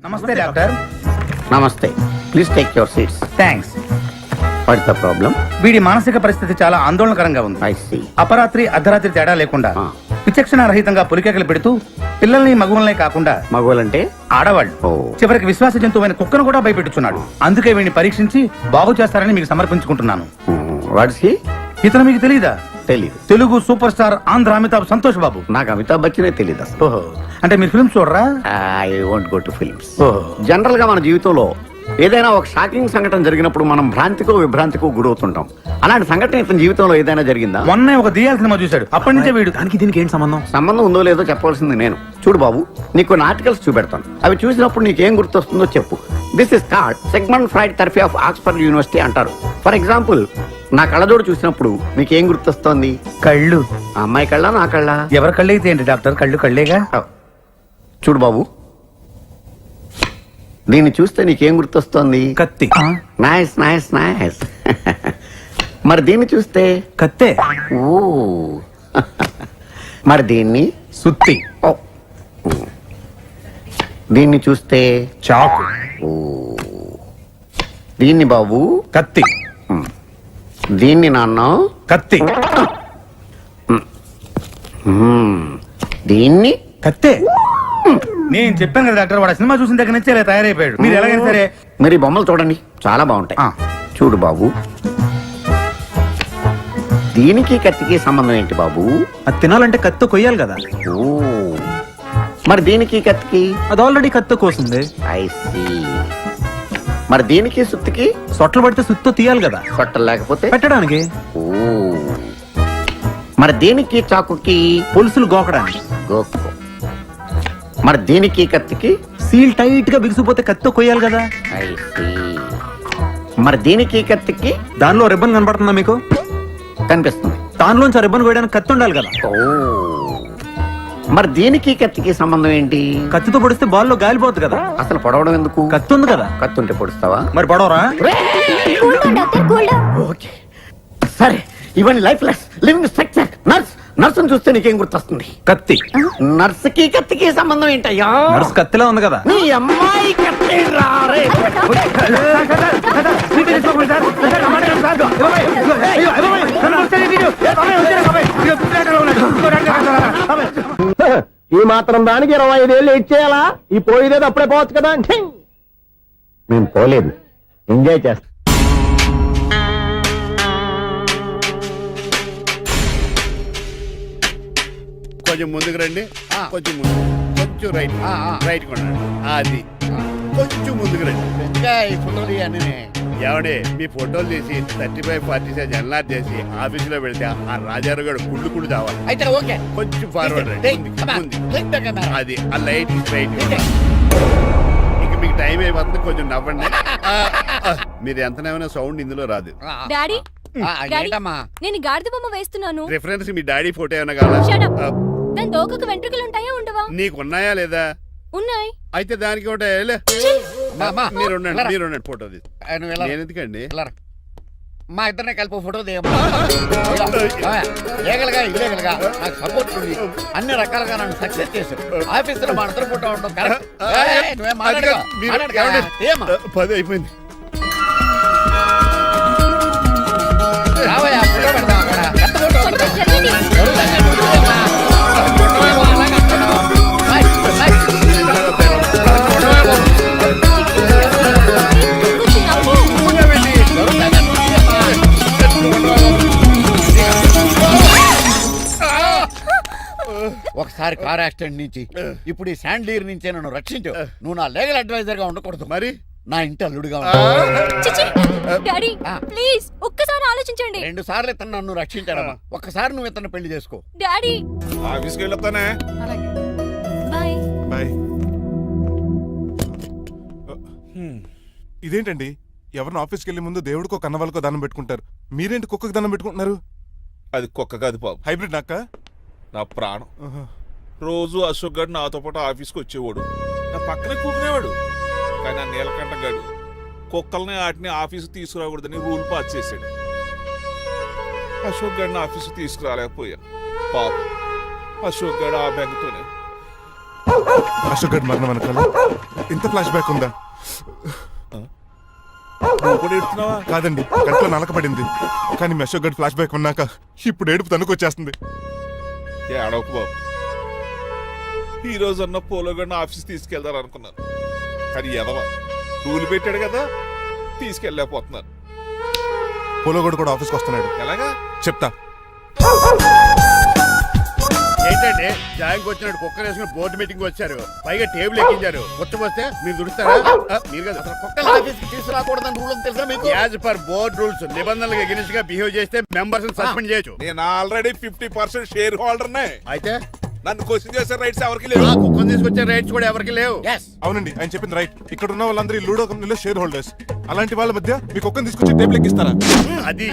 నమస్తే డాక్టర్. నమస్తే, please take your seats. Thanks. What is the problem? వీడి మానసిక పరిస్థితి చాలా ఆందోళనకరంగా ఉంది. I see. అపరాత్రి అర్ధరాత్రి తేడా లేకుండా విచక్షణ రహితంగా పులికేకలు పెడుతూ పిల్లల్ని మగువలనే కాకుండా మగవాళ్ళంటే ఆడవాళ్ళు చివరికి విశ్వాస జంతువైన కుక్కను కూడా భయపెట్టుచున్నాడు. అందుకే వీడిని పరీక్షించి బాగు చేస్తారని మీకు సమర్పించుకుంటున్నాను. Watts he? ఇతను మీకు తెలీదా? తెలీదు. Telugu super star Andhra Amitabh Santosh Babu. నాకు అమితాబ్ బచ్చనే తెలీదు అసలు. ఓహో, అంటే మీరు ఫిల్మ్స్ చూడరా? I won't go to films. ఓహో. జనరల్ గా మన జీవితంలో ఏదైనా ఒక షాకింగ్ సంఘటన జరిగినప్పుడు మనం భ్రాంతికో విభ్రాంతికో గురవుతుంటాం. అలాంటి సంఘటన ఇతని జీవితంలో ఏదైనా జరిగిందా? మొన్నే ఒక దియాల సినిమా చూశాడు. అప్పటి నుంచే వీడు దానికి దీనికి ఏంటి సంబంధం? సంబంధం ఉందో లేదో చెప్పవలసింది నేను. చూడు బాబు, నీకు కొన్ని ఆర్టికల్స్ చూపెడతాను. అవి చూసినప్పుడు నీకేం గుర్తొస్తుందో చెప్పు. This is called Sigmund Freud therapy of Oxford university అంటారు. ఫర్ ఎగ్జాంపుల్, నా కళ్ళజోడు చూసినప్పుడు నీకేం గుర్తొస్తోంది? కళ్ళు. ఆ అమ్మాయి కళ్ళ, నా కళ్ళ? ఎవరి కళ్ళు అయితే ఏంటి డాక్టర్, కళ్ళు కళ్ళేగా. చూడు బాబు, దీన్ని చూస్తే నీకేం గుర్తొస్తోంది? కత్తి. Nice nice nice. మరి దీన్ని చూస్తే? కత్తే. ఓ. మరి దీన్ని? సుత్తి. ఓ. దీన్ని చూస్తే? చాకు. ఓ. దీన్ని బాబు? కత్తి. దీన్ని నాన్న? కత్తి. దీన్ని? కత్తే. నేను చెప్పాను కదా డాక్టర్, వాడు సినిమా చూసిన దగ్గర నుంచి ఇలా తయారైపోయాడు. మీరు ఎలాగైనా సరే మరి ఈ బొమ్మలు చూడండి, చాలా బాగుంటాయి. చూడు బాబు, దీనికి కత్తికి సంబంధం ఏంటి బాబు? అది తినాలంటే కత్తి కొయ్యాలి కదా. ఓ. మరి దీనికి కత్తికి? అది ఆల్రెడీ కత్తి కోసింది. I see. మరి దీనికి సుత్తికి? సొట్లు పడితే సుత్తో తీయాలి కదా. సొట్టలు లేకపోతే పెట్టడానికి. ఓ. మరి దీనికి చాకుకి? పులుసులు గోకడానికి. గోక్కో. మరి దీనికి కత్తికి? సీల్ టైట్ గా బిగిసిపోతే కత్తితో కొయ్యాలి కదా. I see. మరి దీనికి కత్తికి? దానిలో రిబ్బన్ కనబడుతుందా మీకు? కనిపిస్తుంది. దానిలోంచి రిబ్బన్ కొయ్యడానికి కత్తి ఉండాలి కదా. ఓ. మరి దీనికి కత్తికి సంబంధం ఏంటి? కత్తితో పొడిస్తే బాల్లో గాలిపోతుంది కదా. అసలు పొడవడం ఎందుకు? కత్తి ఉంది కదా. కత్తి ఉంటే పొడుస్తావా? మరి పొడవరా? ఓకే, సరే. ఇవన్నీ lifeless living structure. Nurse, నర్సును చూస్తే నీకేం గుర్తొస్తుంది? కత్తి. నర్సుకి కత్తికి సంబంధం ఏంటయ్యా? నర్సు కత్తిలా ఉంది కదా. నీ అమ్మాయి కత్తి రారే. ఈ మాత్రం దానికి 25 ఏళ్ళు ఇచ్చేయాలా? ఈ పోయేదేదో అప్పుడే పోవచ్చు కదా. మేము పోలేదు, ఎంజాయ్ చేస్తాం. కొంచెం ముందుకు రండి, కొంచెం ముందు, కొంచెం రైట్, రైట్ కొనండి. అది కొంచెం ముందుకు రండి. ఇంకా ఈ ఫోటోలు ఇవన్నీ ఏమండి, మీ ఫోటోలు తీసి 35, 40 సైజ్ ఎన్లార్ చేసి ఆఫీసులో పెడితే ఆ రాజారావు గారు కుళ్ళు కుళ్ళు కావాలి. అయితే ఓకే, కొంచెం ఫార్వర్డ్ రండి. అది ఆ లైట్ స్ట్రైట్. ఇంక మీకు టైం అయిపోతుంది, కొంచెం నవ్వండి. మీరు ఎంతనేమైనా సౌండ్ ఇందులో రాదు. డాడీ, ఏంటమ్మా? నేను గాడిద బొమ్మ వేస్తున్నాను. రిఫరెన్స్ మీ డాడీ ఫోటో ఏమైనా కావాలా? దాని దోకకు వెంట్రుకలు ఉంటాయా ఉండవా? నీకున్నాయా లేదా? ఉన్నాయి. అయితే దానికి ఒకటే మీరు ఉండండి, ఫోటో తీసి. నేను ఎందుకండి? మా ఇద్దరిని కలిపి ఫోటో తీయమ్మా. ఏగలుగా ఇల్లేగలుగా నాకు సపోర్ట్ ఉంది. అన్ని రకాలుగా నన్ను సక్సెస్ చేశారు. ఆఫీసులో మా ఇద్దరు ఫోటో ఉండడం కరెక్ట్. 10 అయిపోయింది. రావయ్యా, ఫోటో పెడతాం అక్కడ. త్వరగా జరగండి. కొంచెం నవ్వు. ఒకసారి కార్ యాక్సిడెంట్ నుంచి ఇప్పుడు ఈ శాండ్లీర్ నుంచే నన్ను రక్షించు. నువ్వు నా లీగల్ అడ్వైజర్ గా ఉండకూడదు, మరి నా ఇంటి అల్లుడుగా చిచి, డాడీ ప్లీజ్ ఒక్కసారి ఆలోచించండి. 2 సార్లు ఇతను నన్ను రక్షించాడమ్మా. ఒక్కసారి నువ్వు ఇతను పెళ్లి చేసుకో. డాడీ, ఆఫీస్కి వెళ్ళొస్తానే. బాయ్. బాయ్. ఇదేంటండి, ఎవరిని ఆఫీస్కి వెళ్ళే ముందు దేవుడికో కన్నవాళ్ళకో దండం పెట్టుకుంటారు, మీరేంటి కుక్కకు దండం పెట్టుకుంటున్నారు? అది కుక్క కాదు బాబు, హైబ్రిడ్ నాక్క. నా ప్రాణం. రోజు అశోక్ గడు నాతో పాటు ఆఫీస్కి వచ్చేవాడు, నా పక్కనే కూకునేవాడు. కానీ ఆ నీలకంఠ గడు కుక్కల్ని వాటిని ఆఫీసు తీసుకురాకూడదని రూల్ పాస్ చేశాడు. అశోక్ గడిని ఆఫీసు తీసుకురాలేకపోయా. పాప అశోక్ గడు ఆ బెంగతోనే అశోక్ గడ్ మరణం వెనకాల ఇంత ఫ్లాష్ బ్యాక్ ఉందా? నువ్వు కూడా ఎడుతున్నావా? కాదండి, కంట్లో నలకబడింది. కానీ మీ అశోక్ గడ్ ఫ్లాష్ బ్యాక్ ఉన్నాక ఇప్పుడు ఏడుపు తనుకొచ్చేస్తుంది. ఏడవకు బాబు. ఈ రోజు అన్న పోలో గడిని ఆఫీస్ తీసుకెళ్తారు అనుకున్నాను, కానీ ఎదవ రూల్ పెట్టాడు కదా, తీసుకెళ్ళలేకపోతున్నాను. పోలోగోడు కూడా ఆఫీస్కి వస్తున్నాడు. ఎలాగా చెప్తా. ఏంటండి జాయింగ్ వచ్చినట్టు కుక్కలు వేసుకుని బోర్డు మీటింగ్ వచ్చారు, పైగా టేబుల్ ఎక్కించారు. వస్తే మీరు దుడుస్తారా? మీరు కదా అసలు కుక్కలు ఆఫీస్ కి తీసుకురాకూడదని రూల్ తెలుసా మీకు? యాజ్ పర్ బోర్డ్ రూల్స్ నిబంధనలకు ఎగనిస్ట్ గా బిహేవ్ చేస్తే మెంబర్స్ సస్పెండ్ చేయొచ్చు. నేను ఆల్రెడీ 50% షేర్ హోల్డర్నే. అయితే నన్ను క్వశ్చన్ చేసే రైట్స్ ఎవరికి లేవు. ఆ కుక్కను తీసుకొచ్చే రైట్స్ కూడా ఎవరికి లేవు. అవునండి, ఆయన చెప్పింది రైట్. ఇక్కడ ఉన్న వాళ్ళందరూ ఈ లూడో కంపెనీలో షేర్ హోల్డర్స్. అలాంటి వాళ్ళ మధ్య మీ కుక్కను తీసుకొచ్చి టేబుల్ ఎక్కిస్తారా? అది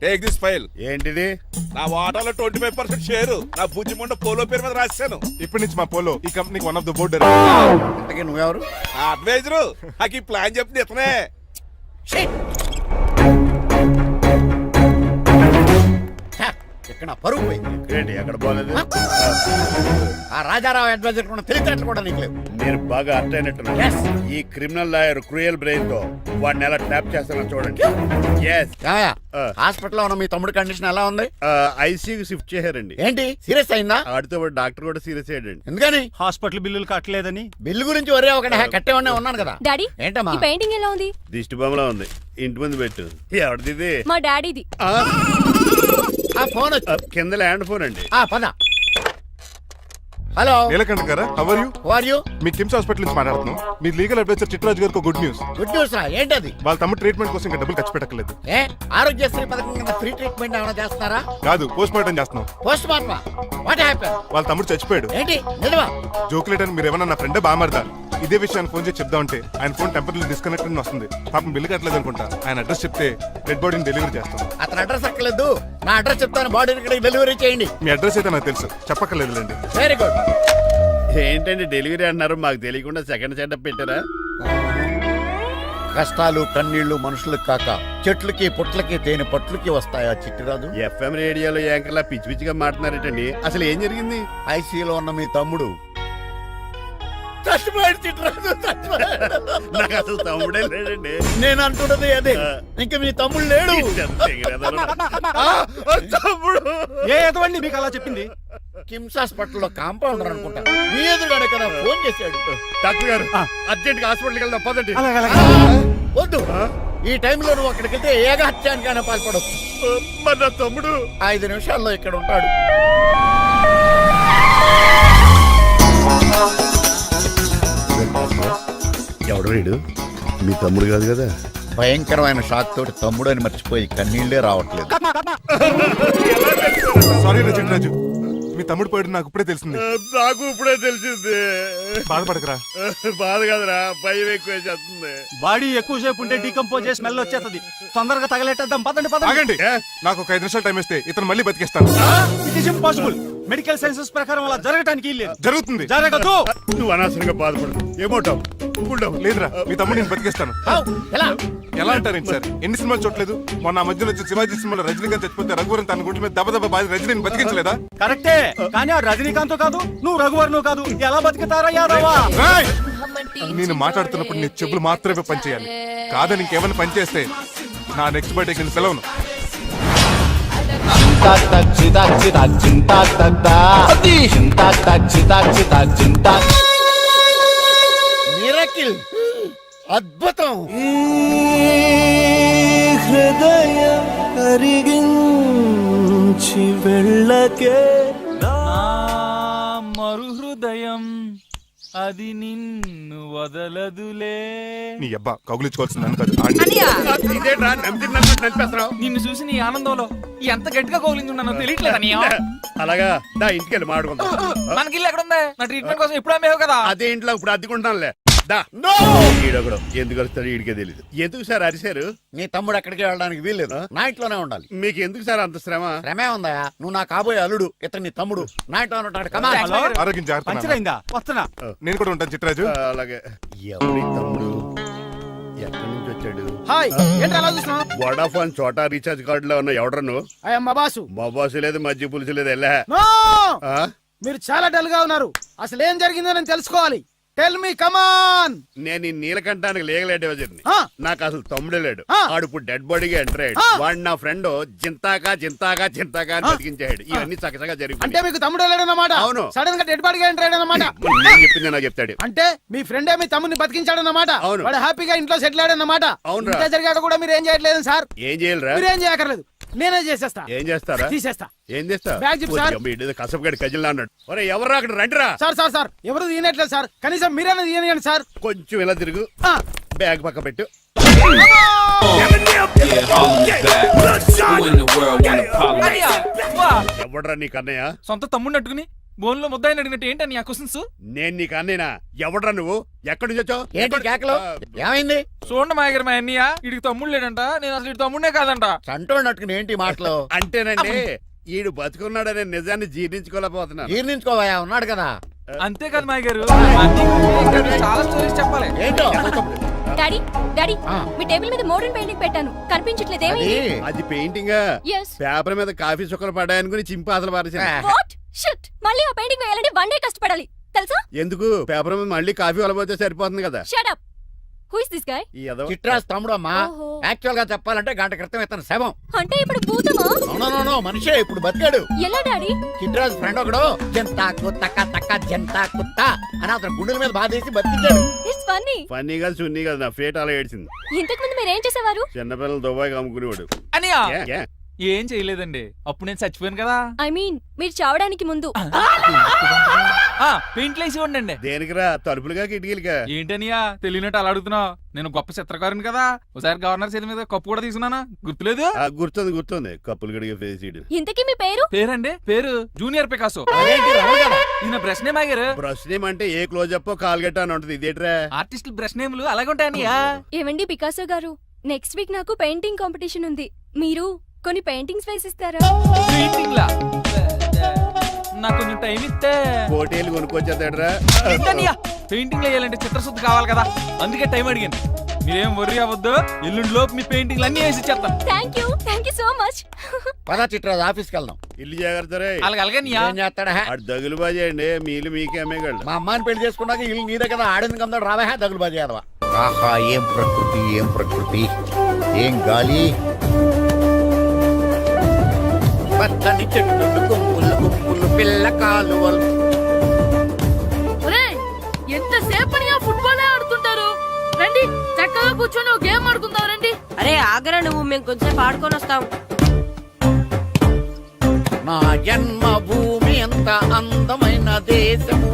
టేక్ దిస్ ఫైల్. ఏంటిది? నా వాటాలో 25% షేరు నా బుజ్జిముండ పోలో పేరు మీద రాశాను. ఇప్పటి నుంచి మా పోలో ఈ కంపెనీకి వన్ ఆఫ్ ద బోర్డ్. ఇంతకీ నువ్వెవరు? నా అడ్వైజరు. నాకు ఈ ప్లాన్ చెప్పింది ఇతనే. ఇక్కడ నా పరువు పోయింది. ఏంటి ఎక్కడ బాగలేదు? ఆ రాజారావు అడ్వైజర్ కూడా తెలియటట్లు కూడా నీకు లేవు. మీరు బాగా అర్థం అయినట్టున్నారు. ఈ క్రిమినల్ లాయర్ క్రూయల్ బ్రెయిన్ తో వాడిని ఎలా ట్యాప్ చేస్తానో చూడండి. హాస్పిటల్ లో ఉన్న మీ తమ్ముడు కండిషన్ ఎలా ఉంది? ఐసీయూకి షిఫ్ట్ చేశారండి. ఏంటి సీరియస్ అయిందా? ఆడితో డాక్టర్ కూడా సీరియస్ అయ్యాడండి. ఎందుకని? హాస్పిటల్ బిల్లులు కట్టలేదని. బిల్లు గురించి ఒరే ఒకటి కట్టేవాడినే ఉన్నాను కదా. డాడీ ఏంటమ్మా? ఈ పెయింటింగ్ ఎలా ఉంది? దిష్టి బొమ్మలా ఉంది. ఇంటి ముందు పెట్టు. ఎవరిది? మా డాడీది. ఆ ఫోన్ కింద ల్యాండ్ ఫోన్ అండి. పద. హలో నీలకంఠ గారా, how are you? Who are you? మీ కిమ్స్ హాస్పిటల్ నుంచి మాట్లాడుతున్నాం. మీ లీగల్ అడ్వైజర్ చిట్రాజు గారికి గుడ్ న్యూస్. గుడ్ న్యూస్ రా. ఏంటది? వాళ్ళ తమ్ముడు ట్రీట్మెంట్ కోసం ఇంకా డబ్బులు ఖర్చు పెట్టలేదు. ఏ ఆరోగ్యశ్రీ పథకం కింద ఫ్రీ ట్రీట్మెంట్ ఏమైనా చేస్తున్నారా? కాదు, పోస్ట్ మార్టం చేస్తున్నాం. పోస్ట్ మార్టమా? What happen? వాళ్ళ తమ్ముడు చచ్చిపోయాడు. ఏంటి నిజమా? జోకులేటని మీరు ఏమన్నా నా ఫ్రెండే బామర్దా. ఇదే విషయాన్ని ఫోన్ చేసి చెప్దామంటే ఆయన ఫోన్ టెంపరీ డిస్కనెక్ట్ అని వస్తుంది. పాపం బిల్లు కట్టలేదు అనుకుంటా. ఆయన అడ్రస్ చెప్తే డెడ్ బాడీని డెలివరీ చేస్తాం. అతను అడ్రస్ అక్కర్లేదు, నా అడ్రస్ చెప్తాను. బాడీని ఇక్కడికి డెలివరీ చేయండి. మీ అడ్రస్ అయితే నాకు తెలుసు, చెప్పక్కర్లేదులేండి. Very good. ఏంటండి డెలివరీ అన్నారు, మాకు తెలియకుండా సెకండ్ సెటప్ పెట్టారా? కష్టాలు కన్నీళ్లు మనుషులకు కాక చెట్లకి పుట్లకి తేనె పట్లకి వస్తాయా చిట్టిరాజు? ఎఫ్ఎం రేడియోలో యాంకర్లా పిచ్చి పిచ్చిగా మాట్లాడారేటండి. అసలు ఏం జరిగింది? ఐసీయూలో ఉన్న మీ తమ్ముడు చచ్చిపోయాడు. చిట్టిరాజు చచ్చిపోయాడు. నాకు అసలు తమ్ముడే లేడండి. నేను అంటున్నది అదే. ఇంకా మీ తమ్ముడు లేడు. తమ్ముడు ఏ ఎదవండి మీకు అలా చెప్పింది? కిమ్స్ హాస్పిటల్లో కాంపౌండర్ అనుకుంటా. మీ ఎదురుగానే కదా ఫోన్ చేశాడు. డాక్టర్ గారు అర్జెంట్ గా హాస్పిటల్కి వెళ్దాం పదండి. వద్దు, ఈ టైంలో నువ్వు అక్కడికి వెళ్తే ఏకహత్యానికైనా పాల్పడవచ్చు. మరి నా తమ్ముడు 5 నిమిషాల్లో ఇక్కడ ఉంటాడు. ఎవడు వీడు? మీ తమ్ముడు కాదు కదా? భయంకరమైన షాక్ తోటి తమ్ముడు అని మర్చిపోయి కన్నీళ్లే రావట్లేదు. సారీ చిట్రాజు, మీ తమ్ముడు పోయాడు నాకు ఇప్పుడే తెలిసింది. నాకు ఇప్పుడే తెలిసింది. బాధపడకరా. బాధ కదరా, భయం ఎక్కువ చేస్తుంది. బాడీ ఎక్కువసేపు ఉంటే డీకంపోజ్ చేసి స్మెల్ వచ్చేస్తుంది. తొందరగా తగలెట్టేద్దాం. పదండి పదండి. ఆగండి, నాకు ఒక 5 నిమిషాలు టైం ఇస్తే ఇతను మళ్ళీ బతికేస్తాను. It is impossible. Medical sciences ప్రకారం అలా జరగటానికి లేదు. జరుగుతుంది. జరగదు. నువ్వు అనవసరంగా బాధపడు. ఏమోటావు? లేదురా, మీ తమ్ముడు నేను బతికేస్తాను. ఎలా అంటారేంటి సార్? ఎన్ని సినిమాలు చూడలేదు? మొన్న ఆ మధ్యలో వచ్చిన శివాజీ సినిమాలో రజనీకాంత్ చచ్చిపోతే రఘువరన్ తన గుండె మీద దెబ్బ బాధ రజనీని బతికించలేదా? కరెక్టే, కానీ ఆ రజనీకాంత్ కాదు, నువ్వు రఘువర్ను కాదు. ఎలా బతుకుతారా యాదవా? రేయ్! నేను మాట్లాడుతున్నప్పుడు నీ చెప్పులు మాత్రమే పనిచేయాలి. కాదని ఇంకేమైనా పనిచేస్తే నా నెక్స్ట్ బర్త్డేకి నేను పిలవను. మిరకిల్, అద్భుతం. హృదయం కరిగించి వెళ్ళకే మరు హృదయం అది నిన్ను వదలదులే. నీ అబ్బా కౌగులించుకోవాల్సింది నన్ను కాదు. ఇదేంట్రా నమ్మినట్టు నడిపేస్తున్నావు? నిన్ను చూసి నీ ఆనందంలో ఎంత గట్టిగా కౌగిలించున్నానో తెలియట్లేదా? అలాగా దా ఇంటికి వెళ్ళి మాడుకుందాం. మనకి ఇల్లు ఎక్కడుందా? నా ట్రీట్మెంట్ కోసం ఎప్పుడు అమ్మేవు కదా. అదే ఇంట్లో ఇప్పుడు అద్దెకుంటానులే. ఈడొకడు ఎందుకు వస్తాడు ఈడికే తెలియదు. ఎందుకు సార్ అరిశారు? నీ తమ్ముడు ఎక్కడికి వెళ్ళడానికి వీల్లేదు, నా ఇంట్లోనే ఉండాలి. మీకు ఎందుకు సార్ అంత శ్రమ? శ్రమే ఉందా? నువ్వు నా కాబోయే అల్లుడు, ఇతను నీ తమ్ముడు, నా ఇంట్లోనే ఉంటాడు. ఆరోగ్యం జాగ్రత్త. పంచరైందా? వస్తున్నా. నేను కూడా ఉంటాను చిట్రాజు. అలాగే. ఎవరి తమ్ముడు ఎక్కడి నుంచి వచ్చాడు? హాయ్, ఏంటి అలా చూస్తున్నా? వడాఫోన్ చోటా రీఛార్జ్ కార్డు లో ఉన్న ఎవడరా నువ్వు? మా బాసు. మా బాసు లేదు, మజ్జి పులుసు లేదు. వెళ్ళా మీరు చాలా డల్ గా ఉన్నారు. అసలు ఏం జరిగిందో నేను తెలుసుకోవాలి. టెల్ మీ కమాన్. నేను ఈ నీలకంఠానికి లీగలేడు వజర్ని. ఆ. నాకు అసలు తమ్ముడే లేడు. ఆ. ఆడు ఇప్పుడు డెడ్ బాడీగా ఎంటర్ అయ్యాడు. ఆ. వాడు నా ఫ్రెండ్ జింతాకా అని బతికించాడు. ఇవన్నీ చక్కగా అంటే జరిగిపోయి మీకు తమ్ముడు వెళ్ళాడన్నమాట. అవును. సడన్ గా డెడ్ బాడీగా ఎంటర్ అయ్యాడన్నమాట. నేను చెప్పింది నాకు చెప్తాడు. అంటే మీ ఫ్రెండే మీ తమ్ముని బతికించాడన్నమాట. అవును. వాడు హ్యాపీగా ఇంట్లో సెటిల్ అయ్యాడన్నమాట. అవునురా. ఇంత జరిగాక కూడా మీరు ఏం చేయట్లేదు సార్. ఏం చేయాలిరా? మీరేం చేయక్కర్లేదు, నేనే చేసేస్తా. ఏం చేస్తారా? తీసేస్తా. ఏం చేస్తా? Bag zip sir. కసపగడి కజిల్లా అన్నాడు. ఒరే ఎవరు అక్కడ రండిరా. సార్ సార్ సార్ ఎవరు తీయనట్లేదు సార్. కనీసం మీరైనా తీయనియండి సార్. కొంచెం ఇలా తిరుగు. ఆ. బ్యాగ్ పక్క పెట్టు. అన్నయ్య, వా. ఎవడరా నీకు అన్నయ్య? సొంత తమ్ముడిని అట్టుకుని బోన్లో ముద్దాయిని అడిగినట్టు ఏంటని ఆ క్వశ్చన్స్? నేను నీకు అన్నయ్యనా? ఎవడరా నువ్వు? ఎక్కడి నుంచి వచ్చావు? ఏంటి కేకలు? ఏమైంది? చూడండి మా దగ్గర మా అన్నయ్య ఇడికి తమ్ముడు లేడంట. నేను అసలు ఇటు తమ్ముడే కాదంట. చంటోడు నట్టుకుని ఏంటి మాటలు? అంటేనండి ఈడు బతుకున్నాడనే నిజాన్ని జీర్ణించుకోలేకపోతున్నాను. జీర్ణించుకోవా, ఉన్నాడు కదా. అంతేకాదు మా గారు చాలా స్టోరీస్ చెప్పాలి. ఏంటో డాడీ డాడీ ఆ. మీ టేబుల్ మీద మోడర్న్ పెయింటింగ్ పెట్టాను, కనిపించట్లేదు. అది ఏమైంది? అది పెయింటింగ్. Yes. పేపర్ మీద కాఫీ చుక్కలు పడ్డాయనుకుని చింపి అసలు పారేసాను. వాట్ షిట్, మళ్ళీ ఆ పెయింటింగ్ వేయాలంటే 1 డే కష్టపడాలి తెలుసా? ఎందుకు? పేపర్ మీద మళ్ళీ కాఫీ వలపోతే సరిపోతుంది కదా. Shut up. Who is this guy? ఈ ఎదవ. చిట్రాజ్ తమ్ముడు అమ్మా. ఓహో. యాక్చువల్ గా చెప్పాలంటే గంట క్రితం ఇతను శవం. అంటే ఇప్పుడు భూతమా? నో మనిషే ఇప్పుడు బతికాడు. ఎలా డాడీ? చిట్రాజ్ ఫ్రెండ్ ఒకడు జంతా కుత్త తక్క జంతా కుత్త అని అతను గుండెల మీద బాధేసి బతికించాడు. It's funny. ఫన్నీ కాదు సున్నీ కాదు, నా ఫేట్ అలా ఏడ్చింది. ఇంతకు ముందు మీరు ఏం చేసేవారు? చిన్నపిల్లలు దుబాయ్ అమ్ముకునేవాడు. అన్నయ్య ఏ, ఏ? ఏం చేయలేదండి, అప్పుడు నేను చచ్చిపోయాను కదా. ఐ మీన్ మీరు చావడానికి ముందు. పెయింట్లు వేసి ఉండండి. దేనికిరా? తలుపులుగా కిటికీలుగా? ఏంటనియా తెలియనట్టు అలా అడుగుతున్నావు? నేను గొప్ప చిత్రకారుని కదా. ఒకసారి గవర్నర్ చేతి మీద కప్పు కూడా తీసుకున్నానా, గుర్తులేదు? గుర్తుంది కప్పులు గడిగే ఫేస్ ఇడు. ఇంతకీ మీ పేరు? పేరండి పేరు జూనియర్ పికాసో. అదేంటి రమణ గారు? ఈయన బ్రష్ నేమ్ ఆగారు. బ్రష్ నేమ్ అంటే ఏ క్లోజప్ కాల్గట్ట అని ఉంటది. ఇదేట్రా? ఆర్టిస్టులు బ్రష్ నేమ్లు అలాగే ఉంటాయనియా. ఏవండి పికాసో గారు, నెక్స్ట్ వీక్ నాకు పెయింటింగ్ కాంపిటీషన్ ఉంది. మీరు కొన్ని పెయింటింగ్స్ వేసిస్తారా? పెయింటింగ్ లా నాకు కొంచెం టైం ఇస్తే. పోటీలు కొనుక్కొచ్చేదేట్రా? పెయింటింగ్ వేయాలంటే చిత్రశుద్ధి కావాలి కదా, అందుకే టైం అడిగాను. మీరేం వర్రీ అవ్వద్దు, ఎల్లుండి లోపు మీ పెయింటింగ్లు అన్ని వేసి ఇచ్చేస్తాను. Thank you so much. పదా చిట్రాజ్ ఆఫీస్కి వెళ్దాం. ఇల్లు జాగ్రత్త రే. అలాగే ఏం చేస్తాడా? అటు దగులు బాజేయండి, మీలు మీకే అమ్మేగాళ్ళు. మా అమ్మాయిని పెళ్లి చేసుకున్నాక ఇల్లు నీదే కదా, ఆడింది కదా, రావా దగులు బాజీ అదవా. ఆహా, ఏం ప్రకృతి, ఏం ప్రకృతి, ఏం గాలి. పచ్చని చెట్లు, గుంపులు పిల్ల కాలువలు. ఎంతసేపని ఫుట్బాల్ ఆడుతుంటారు? రండి చక్కగా కూర్చొని ఒక గేమ్ ఆడుకుందాం రండి. అరే ఆగరా నువ్వు, మేము కొంచెం ఆడుకొని వస్తాం. నా జన్మ భూమి ఎంత అందమైన దేశము.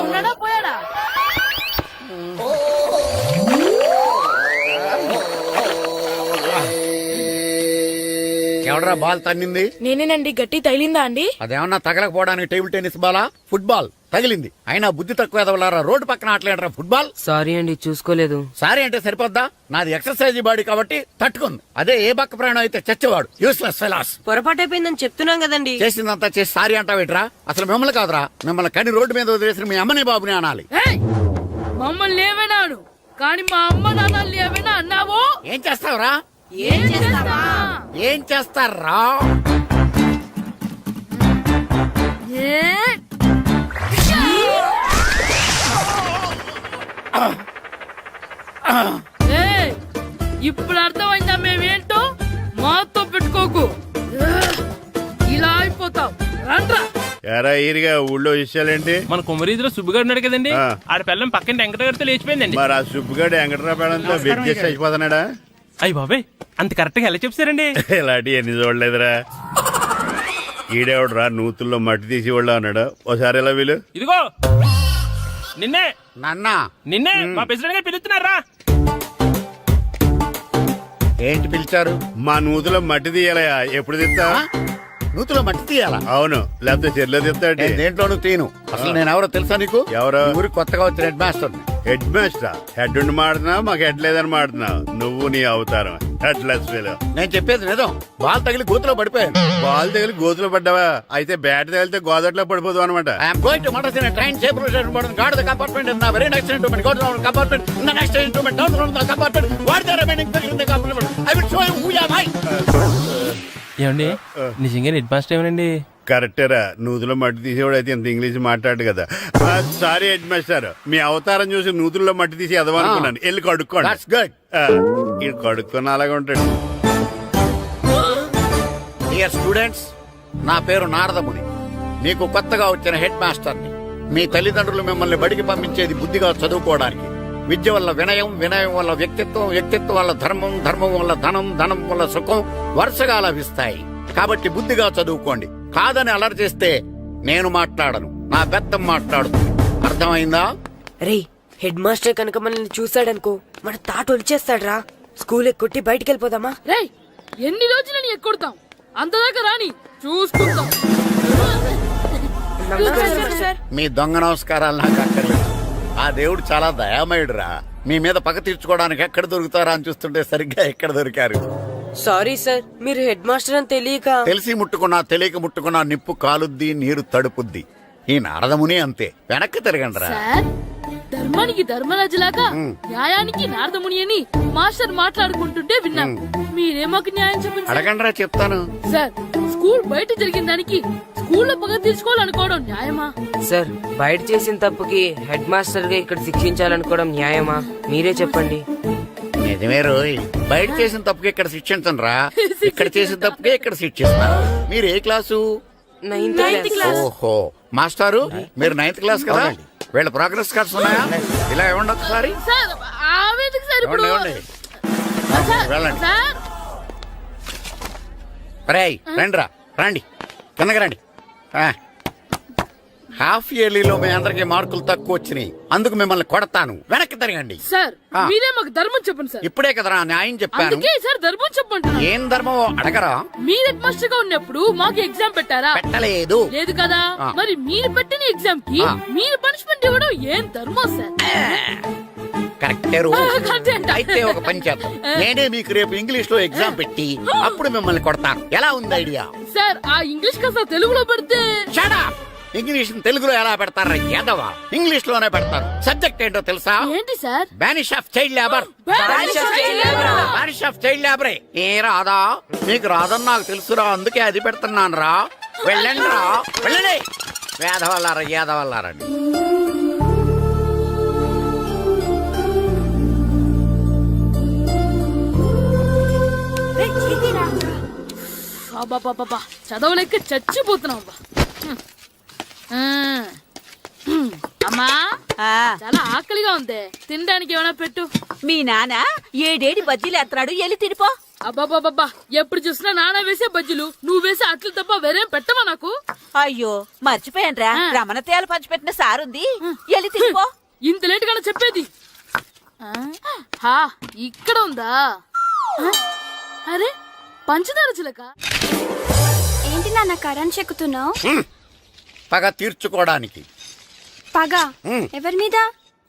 ఉన్నాడా పోయాడా? ఎవడరా బాల్ తన్నింది? నేనేనండి. గట్టి తగిలిందా అండి? అదేమన్నా తగలకపోవడానికి టేబుల్ టెన్నిస్ బాలా, ఫుట్బాల్ తగిలింది. అయినా బుద్ధి తక్కువ ఎదవలారా, రోడ్డు పక్కన ఆటలేడరా ఫుట్బాల్. సారీ అండి, చూసుకోలేదు. సారీ అంటే సరిపోద్దా? నాది ఎక్సర్సైజ్ బాడీ కాబట్టి తట్టుకుంది. అదే ఏ బక్క ప్రాణం అయితే చచ్చేవాడు. Useless fellas. పొరపాటు అయిపోయిందని చెప్తున్నాం కదండి. చేసిందంతా చేసి సారీ అంటావేట్రా? అసలు మిమ్మల్ని కాదురా, మిమ్మల్ని కని రోడ్డు మీద వదిలేసిన మీ అమ్మని బాబుని అనాలి. మమ్మల్ని లేవనాడు కానీ మా అమ్మ నాన్న లేవనా అన్నావు. ఏం చేస్తావురా? ఏం చేస్తావా? ఏం చేస్తారా? ఇప్పుడు అర్థమైందా మేమేంటో? మాతో పెట్టుకోకు, ఇలా అయిపోతావు. రండ్రా. ఎరా ఈరిగా ఊళ్ళో విషయాలేంటి? మన కుమరీధిలో సుబ్బుగాడు ఉన్నాడు కదండి, ఆ. ఆడ పిల్లం పక్కన వెంకటగారితో లేచిపోయిందండి. మరి ఆ సుబ్బుగాడు వెంకటరాపేడంతో వెయిట్ చేసి అయిపోతున్నాడా? అయ్యి బాబాయ్, అంత కరెక్ట్ గా ఎలా చెప్తారండి? ఇలాంటి ఎన్ని చూడలేదురా. ఈడేవడరా నూతుల్లో మట్టి తీసి వాళ్ళు అన్నాడు. ఓసారి ఎలా వీలు? ఇదిగో నిన్నే నాన్నా, నిన్నే మా ప్రెసిడెంట్ గారు పిలుస్తున్నారా? ఏంటి పిలిచారు? మా నూతులో మట్టి తీయాలయా. ఎప్పుడు తీస్తా? నూతులో మట్టి తీయాలా? అవును, లేకపోతే చెర్లో తీస్తాడు. నేను దేంట్లోనూ తీను. అసలు నేను ఎవరో తెలుసా నీకు? ఎవరు? ఈ ఊరికి కొత్తగా వచ్చిన head master. Head master head ఉండి మాడుతున్నావు మాకు హెడ్ లేదని మాడుతున్నావు నువ్వు నీ అవతారం హెడ్ లెస్ ఫీల్. నేను చెప్పేది నిజం. బాల్ తగిలి గోతులో పడిపోయాను. బాల్ తగిలి గోతులో పడ్డావా? అయితే బ్యాట్ తగిలితే గోదట్లో పడిపోదు అనమాట. I'm going to Madras in train safe station board guard the compartment in very next instrument go to compartment in the next instrument down from the compartment what the remaining things in the compartment I will show you who you are. ఏమండి నిజంగా head master ఏమనండి? కరెక్టరా, నూతులో మట్టి తీసేవాడు అయితే ఇంత English మాట్లాడు కదా. Sorry head master, మీ అవతారం చూసి నూతుల్లో మట్టి తీసి ఎదవనుకున్నాను. వెళ్ళి కడుక్కోండి. That's good. ఇది కడుక్కొని అలాగే ఉంటాడు. డియర్ స్టూడెంట్స్, నా పేరు నారదముని. మీకు కొత్తగా వచ్చిన హెడ్ మాస్టర్ని. మీ తల్లిదండ్రులు మిమ్మల్ని బడికి పంపించేది బుద్ధిగా చదువుకోవడానికి. విద్య వల్ల వినయం, వినయం వల్ల వ్యక్తిత్వం, వ్యక్తిత్వం వల్ల ధర్మం, ధర్మం వల్ల ధనం, ధనం వల్ల సుఖం వరుసగా లభిస్తాయి. కాబట్టి బుద్ధిగా చదువుకోండి. కాదని అలర్ చేస్తే నేను మాట్లాడను, నా బెత్తం మాట్లాడుతుంది. అర్థమైందా? రే హెడ్ మాస్టర్ కనుక మనల్ని చూసాడనుకో మన తాట వచ్చేస్తాడ్రా. స్కూల్ ఎక్కొట్టి బయటికి వెళ్ళిపోదామా? రే ఎన్ని రోజులని ఎక్కొడతాం, అంతదాకా రాని చూసుకుంటాం. మీ దొంగ నమస్కారాలు నాకు అక్కర్లేదు. ఆ దేవుడు చాలా దయామయుడురా. మీ మీద పగ తీర్చుకోవడానికి ఎక్కడ దొరుకుతారా అని చూస్తుంటే సరిగ్గా ఎక్కడ దొరికారు. సారీ సార్, మీరు హెడ్ మాస్టర్ అని తెలియక. తెలిసి ముట్టుకున్నా తెలియక ముట్టుకున్నా నిప్పు కాలుద్ది, నీరు తడుపుద్ది. ఈ నారదముని అంతే. వెనక్కి తిరగండిరా. సార్, ధర్మానికి ధర్మరాజులాగా న్యాయానికి నారదముని అని మాస్టర్ మాట్లాడుకుంటుంటే విన్నాం. మీరే మాకు న్యాయం చెప్పండి సార్. అడగండిరా, చెప్తాను. సార్, స్కూల్ బయట జరిగిన దానికి స్కూల్లో పగ తీర్చుకోవాలనుకోవడం న్యాయమా? సార్, బయట చేసిన తప్పుకి హెడ్ మాస్టర్ గా ఇక్కడ శిక్షించాలనుకోవడం న్యాయమా? మీరే చెప్పండి. నిజమే రోయ్, బయట చేసిన తప్పుకి ఇక్కడ శిక్షించను రా. ఇక్కడ చేసిన తప్పుకే ఇక్కడ శిక్షిస్తున్నారు. మీరు ఏ క్లాసు? 9th class. ఓహో, మాస్టారు మీరు 9th క్లాస్ కదా? వీళ్ళ ప్రోగ్రెస్ కార్డ్స్ ఉన్నాయా? ఇలా ఇవ్వండి ఒకసారి. సార్, ఆవేదకు సార్ ఇప్పుడు. ఇవ్వండి, వెళ్ళండి. సార్, రేయ్ రండిరా, రండి కిందకి రండి. హాఫ్ ఇయర్లీలో మీ అందరికి మార్కులు తక్కువ వచ్చినాయి, అందుకు మిమ్మల్ని కొడతాను. వెనక్కి తిరగండి. సార్ మీరే మాకు ధర్మం చెప్పండి సార్. ఇప్పుడే కదరా న్యాయం చెప్పాను. అందుకే సార్ ధర్మం చెప్పంటున్నా. ఏం ధర్మమో అడగరా? మీరు హెడ్ మాస్టర్ గా ఉన్నప్పుడు మాకు ఎగ్జామ్ పెట్టారా? పెట్టలేదు. లేదు కదా. మరి మీరు పెట్టిన ఎగ్జామ్ కి మీరు పనిష్మెంట్ ఇవ్వడం ఏం ధర్మం సార్? కరెక్టే. అయితే ఒక పని చేద్దాం, నేనే మీకు రేపు ఇంగ్లీష్ లో ఎగ్జామ్ పెట్టి అప్పుడు మిమ్మల్ని కొడతాను. ఎలా ఉంది ఐడియా? సార్, ఆ ఇంగ్లీష్ కాస్త తెలుగులో పెడితే. Shut up! ఇంగ్లీష్ తెలుగులో ఎలా పెడతారా యాదవా? ఇంగ్లీష్ లోనే పెడతారు. సబ్జెక్ట్ ఏంటో తెలుసా? ఏంటి sir? Banish of child labour. Banish of child లేబరే. ఏ రాదా? నీకు రాదని నాకు తెలుసురా, అందుకే అది పెడుతున్నాను రా. వెళ్ళండి రా, వెళ్ళండి. వేదవల్లారా, యాదవల్లారండి. బాబా చదవలేక చచ్చిపోతున్నాం. అమ్మా, చాలా ఆకలిగా ఉంది, తినడానికి ఏమైనా పెట్టు. మీ నాన్న 7 బజ్జీలు ఎత్తాడు, ఎల్లి తినిపో. అబ్బాబాబా, ఎప్పుడు చూసినా నాన్న వేసే బజ్జీలు, నువ్వు వేసే అట్లు తప్ప వేరేం పెట్టవా నాకు? అయ్యో మర్చిపోయానురా, రమణ తేలు పంచిపెట్టిన సారుంది, ఎల్లి తినిపో. ఇంత లేట్ గా చెప్పేది. ఇక్కడ ఉందా? అరే పంచదార చిలక. ఏంటి నాన్న కరెంట్ చెక్కుతున్నావు? పగ తీర్చుకోవడానికి. పగ ఎవరి మీద?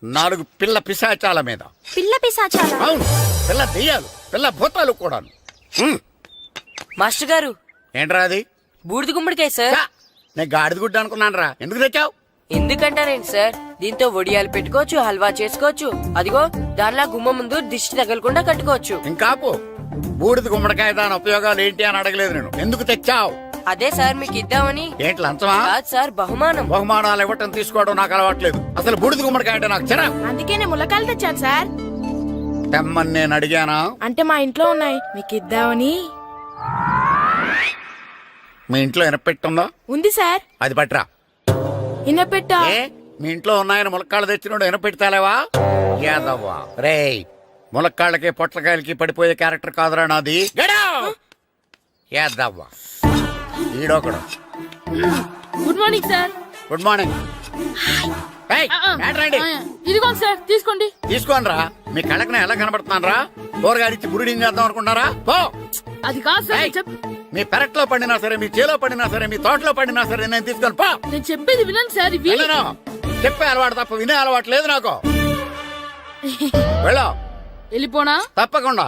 4 పిల్ల పిశాచాల మీద. పిల్ల పిశాచాలా? అవును, పిల్ల దెయ్యాలు, పిల్ల భూతాలు కూడా. మాస్టర్ గారు, ఏంట్రా అది? బూడిద గుమ్మడికాయ సార్. నేను గాడిద గుడ్డ అనుకున్నాను రా. ఎందుకు తెచ్చావు? ఎందుకంటారేంటి సార్, దీంతో వడియాలు పెట్టుకోవచ్చు, హల్వా చేసుకోవచ్చు. అదిగో దానిలా గుమ్మ ముందు దిష్టి తగలకుండా కట్టుకోవచ్చు. ఇంకాపు, బూడిద గుమ్మడికాయ దాని ఉపయోగాలు ఏంటి అని అడగలేదు నేను. ఎందుకు తెచ్చావు? అదే సార్ మీకు ఇద్దామని. ఏంటి లంచమా? కాదు సార్, బహుమానం. బహుమానాలు ఇవ్వటం తీసుకోవడం నాకు అలవాట్లేదు. అసలు బూడిద గుమ్మడికాయ అంటే నాకు చిరా. అందుకే నేను ములకాయలు తెచ్చాను సార్. తెమ్మని నేను అడిగానా? అంటే మా ఇంట్లో ఉన్నాయి, మీకు ఇద్దామని. మీ ఇంట్లో ఎనపెట్టుందా? ఉంది సార్. అది పట్రా. ఇన్నపెట్టా? ఏ, మీ ఇంట్లో ఉన్నాయని ములక్కాళ్ళు తెచ్చినోడు ఎనపెడతాలేవా? యాదవ్వా రేయ్, ములక్కాళ్ళకి పొట్లకాయలకి పడిపోయే క్యారెక్టర్ కాదురా నాది. యాదవ్వా ఈడొకడు. Good morning sir. Good morning. ఇదిగోండి సార్, తీసుకోండి. తీసుకోనరా, మీ కళ్ళకి ఎలా కనబడుతున్నాను రా? కూరగాయలిచ్చి బురిడి చేద్దాం అనుకుంటారా? పో. అది కాదు సార్. మీ పెరట్లో పండినా సరే, మీ చేలో పండినా సరే, మీ తోటలో పండినా సరే నేను తీసుకొని పో. నేను చెప్పేది వినండి సార్. చెప్పే అలవాటు తప్ప వినే అలవాటు లేదు నాకు. వెళ్ళో. వెళ్ళిపోనా? తప్పకుండా.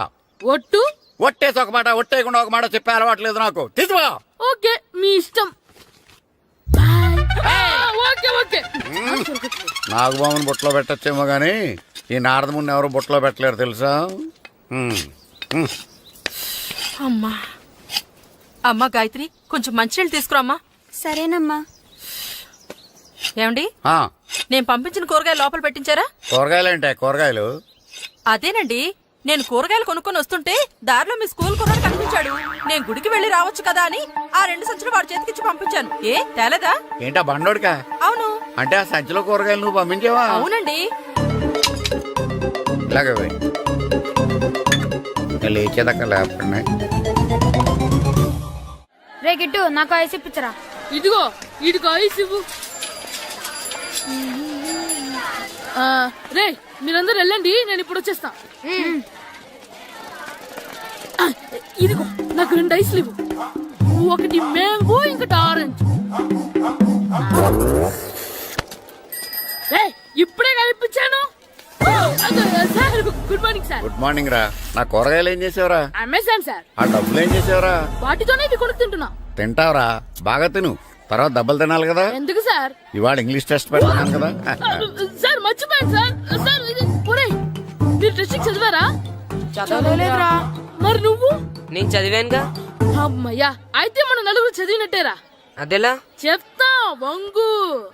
ఒట్టు? ఒట్టేసి ఒక మాట, ఒట్టేయకుండా ఒక మాట చెప్పే అలవాట్లేదు నాకు. తీసుకో. ఓకే, మీ ఇష్టం. బాయ్. Okay okay. నాగబాబుని బుట్టలో పెట్టచ్చేమో గానీ ఈ నారదముని ఎవరు బుట్టలో పెట్టలేరు తెలుసా? అమ్మా. అమ్మా గాయత్రి, కొంచెం మంచినీళ్ళు తీసుకురామ్మా. సరేనమ్మా. ఏమండి, ఆ, నేను పంపించిన కూరగాయలు లోపల పెట్టించారా? కూరగాయలేంటే కూరగాయలు? అదేనండి, నేను కూరగాయలు కొనుక్కొని వస్తుంటే దారిలో మీ స్కూల్ కుర్రాడు కనిపించాడు. నేను గుడికి వెళ్లి రావచ్చు కదా అని ఆ 2 సంచులు వాడి చేతికిచ్చి పంపించాను. ఏ తేలేదా? ఏంటా బండోడికా? అవును. అంటే ఆ సంచిలో కూరగాయలు నువ్వు పంపించావా? అవునండి. ఇలాగే పోయి లేచేదాకా లేపండి. రే గిట్టు, నాకు ఐస్ ఇప్పించరా. ఇదిగో ఇదిగో ఐస్ ఇవ్వు. రే మీరందరూ వెళ్ళండి, నేను ఇప్పుడు వచ్చేస్తా. ఇదిగో నాకు 2 ఐస్లు ఇవ్వు. ఒకటి మ్యాంగో, ఇంకటి ఆరెంజ్. ఇప్పుడే కనిపించాను. Sir good morning sir. Good morning రా. నా కూరగాయలు ఏం చేసావురా? Amazon sir. ఆ డబ్బులు ఏం చేసావురా? వాటితోనే ఇవి కొనుక్కు తింటున్నా. తింటావురా, బాగా తిను. తర్వాత దెబ్బలు తినాలి కదా. ఎందుకు సార్? ఇవాళ ఇంగ్లీష్ టెస్ట్ పెడతాను కదా. సార్ మర్చిపోయాను సార్. సార్ మీరు టెస్టింగ్ చదివారా? చదవలేదురా. మరి నువ్వు? నేను చదివానుగా. అమ్మయ్యా, అయితే మన నలుగురు చదివినట్టేరా. అదెలా? చెప్తా వంగు.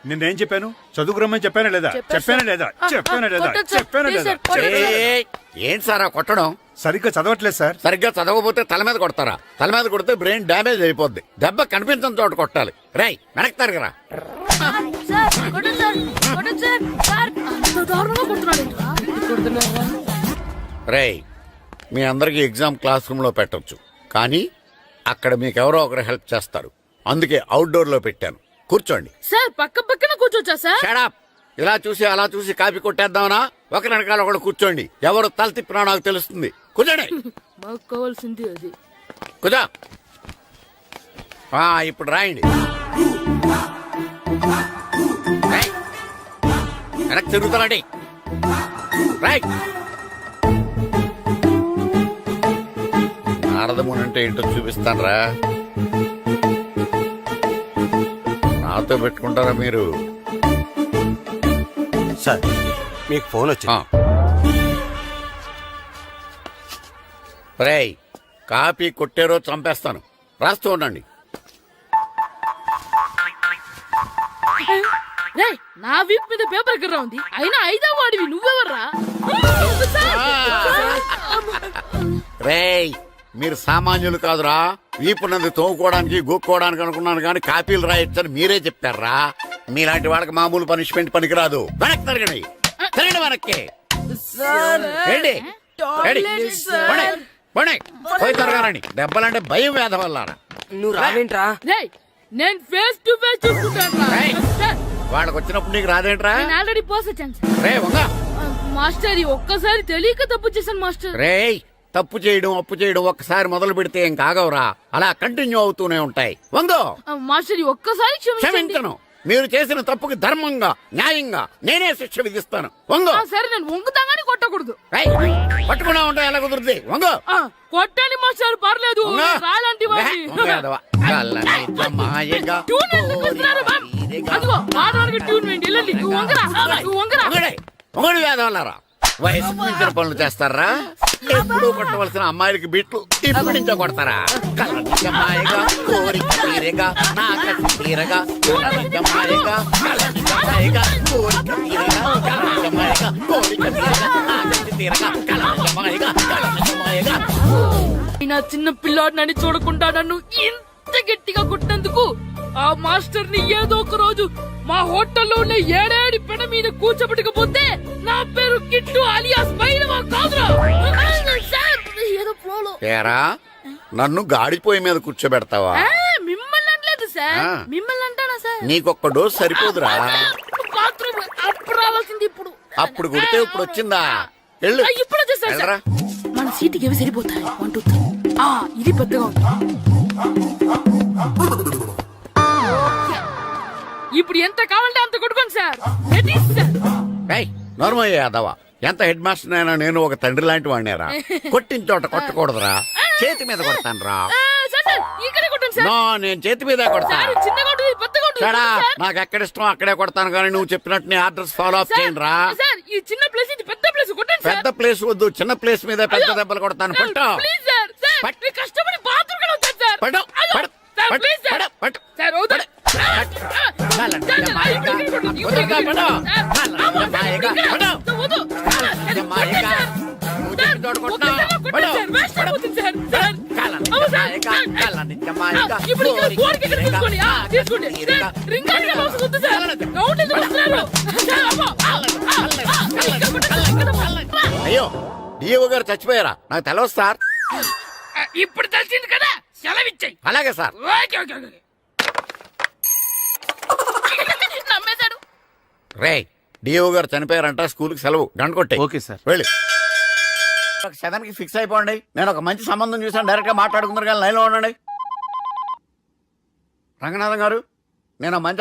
నిన్నేం చెప్పాను? చదువుకురమ్మని చెప్పానా లేదా? చెప్పానా లేదా? చెప్పానా లేదా? కొట్టొచ్చు. చెప్పానా ప్లీజ్ లేదా? సార్, కొట్టొచ్చు. ఏయ్, ఏంటి సార్ ఆ కొట్టడం? సరిగ్గా చదవట్లేదు సార్. సరిగ్గా చదవకపోతే తల మీద కొడతారా? తల మీద కొడితే బ్రెయిన్ డ్యామేజ్ అయిపోద్ది. దెబ్బ కనిపించిన చోట కొట్టాలి. రై వెనక్కి తరగరా. సార్, కొట్టొచ్చు సార్, కొట్టొచ్చు సార్. సార్, అంత దారుణంగా కొడుతున్నాడు. రేయ్, మీ అందరికి ఎగ్జామ్ క్లాస్ రూమ్ లో పెట్టొచ్చు, కానీ అక్కడ మీకు ఎవరో ఒకరు హెల్ప్ చేస్తారు. అందుకే అవుట్డోర్ లో పెట్టాను. కూర్చోండి. సార్ పక్క పక్కన కూర్చోచ్చా సార్? Shut up. ఇలా చూసి అలా చూసి కాపీ కొట్టేద్దామనా? ఒకరి వెనకాల ఒకడు కూర్చోండి. ఎవరు తల తిప్పినా నాకు తెలుస్తుంది. కూర్చోండి. మాకు కావాల్సింది అది. కూర్చో. ఇప్పుడు రాయండి. వెనక్కి తిరుగుతానండి. రైట్. నారదముని అంటే ఏంటో చూపిస్తాను రా. నాతో పెట్టుకుంటారా మీరు? సార్ మీకు ఫోన్ వచ్చింది. రేయ్, కాపీ కొట్టారో చంపేస్తాను. రాస్తూ ఉండండి. రేయ్, నా వీప్ మీద పేపర్ ఎక్కడ ఉంది? అయినా 5వ వాడివి నువ్వెవర్రా? రేయ్, మీరు సామాన్యులు కాదురా. వీపునంది తోముకోవడానికి గోక్కోవడానికి అనుకున్నాను, కానీ కాపీలు రాయొచ్చని మీరే చెప్పారా. మీలాంటి వాళ్ళకి మామూలు పనిష్మెంట్ పనికిరాదు. వెనక్కి తిరగండి. తిరగండి వెనక్కి. ఏంటి? పోయి తిరగారండి. దెబ్బలంటే భయం వేద వల్ల. నువ్వు రావేంట్రా? రేయ్, నేను ఫేస్ టు ఫేస్ చూసుకుంటాను. వాళ్ళకి వచ్చినప్పుడు నీకు రాదేంట్రా? నేను ఆల్రెడీ పోస్ వచ్చాను సార్. రే వంగా. మాస్టర్, ఈ ఒక్కసారి తెలియక తప్పు చేశాను మాస్టర్. రేయ్, తప్పు చేయడం అప్పు చేయడం ఒక్కసారి మొదలు పెడితే ఏం కాగవరా. అలా కంటిన్యూ అవుతూనే ఉంటాయి. వందో. మాస్టర్, ఈ ఒక్కసారి క్షమించను. మీరు చేసిన తప్పుకి ధర్మంగా న్యాయంగా నేనే శిక్ష విధిస్తాను. వంగో. సరే, నేను వంగుతాగాని కొట్టకూడదు. పట్టుకున్నా ఉంటా ఎలా కుదురుద్ది. వంగో. కొట్టండి మాస్టర్, పర్లేదు. రాలాంటి ట్యూన్ వేయండి. వెళ్ళండి. నువ్వు వంగరా, నువ్వు వంగరా. వంగడి వేదవల్లారా. వయసు మించిన పనులు చేస్తారా? ఎప్పుడు కొట్టవలసిన అమ్మాయిలకి బిట్లు ఇప్పటి నుంచో కొడతారా? కలనిజమాయగా కోరిక తీరగా నా కసి తీరగా కలనిజమాయగా కలనిజమాయగా కోరిక తీరగా కలనిజమాయగా కోరిక తీరగా నా కసి తీరగా కలనిజమాయగా కలనిజమాయగా. నా చిన్న పిల్లాడినని చూడకుండా నన్ను ఇంత గట్టిగా కొట్టినందుకు ఆ మాస్టర్ ని ఏదో ఒక రోజు మా హోటల్లో ఉన్న 7 పెడ మీద కూర్చోబెట్టకపోతే నా పేరు కిట్టు అలియాస్ బైరవా కాదురా. ఏదో ఫ్లోలో. ఏరా, నన్ను గాడిపోయి మీద కూర్చోబెడతావా? మిమ్మల్ని అనలేదు సార్. మిమ్మల్ని అంటానా సార్? నీకొక్క డోస్ సరిపోదురా. బాత్రూమ్ అప్పుడు రావాల్సింది ఇప్పుడు. అప్పుడు కొడితే ఇప్పుడు వచ్చిందా? వెళ్ళు. ఇప్పుడు వచ్చేసారు వెళ్ళరా. మన సీటుకి ఏవి సరిపోతాయి? 1 2 3. ఇది పెద్దగా ఉంది. ఇప్పుడు ఎంత కావాలంటే అంత కొట్టుకోండి సార్. నోర్మయ్య యాదవ, ఎంత హెడ్ మాస్టర్ అయినా నేను ఒక తండ్రి లాంటి వాడినేరా. కొట్టిన చోట కొట్టకూడదురా, చేతి మీద కొడతాను రా. సార్ సార్ ఇక్కడే కొట్టండి సార్. నో, నేను చేతి మీదే కొడతా. సార్ చిన్నగా ఉంటుంది పెద్దగా ఉంటుంది చెడా, సార్. నాకు ఎక్కడ ఇష్టం అక్కడే కొడతాను, కానీ నువ్వు చెప్పినట్టు నీ ఆర్డర్స్ ఫాలో అప్ చేయండి రా. సార్ ఈ చిన్న ప్లేస్ ఇది పెద్ద ప్లేస్ కొట్టండి సార్. పెద్ద ప్లేస్ వద్దు, చిన్న ప్లేస్ మీద పెద్ద దెబ్బలు కొడతాను. పట్టు ప్లీజ్ సార్. సార్ పట్. మీరు కష్టపడి బాత్రూమ్ కూడా వచ్చారు సార్. పట్టు, అయ్యో, పట్టు, సార్ పట్టు, ప్లీజ్ సార్. పట్టు, పట్టు. సార్ వద్దు. కాలండి, మాయగా. వద్దుగా, పట్టు. కాలండి, మాయగా. పట్టు. కాలండి, మాయగా. నువ్వు చెప్పిన చోట కొట్టినా. పట్టు. కాలండి, మాయగా. కాలండి, మాయగా. అయ్యో, డిఓ గారు చచ్చిపోయారా? నాకు తెలవదు సార్. ఇప్పుడు తెలిసింది కదా, సెలవిచ్చాయి. అలాగే సార్. Okay okay okay. నమ్మేశాడు. రే, డిఓ గారు చనిపోయారంట, స్కూల్కి సెలవు. గంట కొట్టే. Okay sir. వెళ్ళి 7 కి ఫిక్స్ అయిపోండి. నేను ఒక మంచి సంబంధం చూసాను, డైరెక్ట్ గా మాట్లాడుకుందరు కానీ లైన్లో ఉండండి. రంగనాథం గారు, నేను మంచి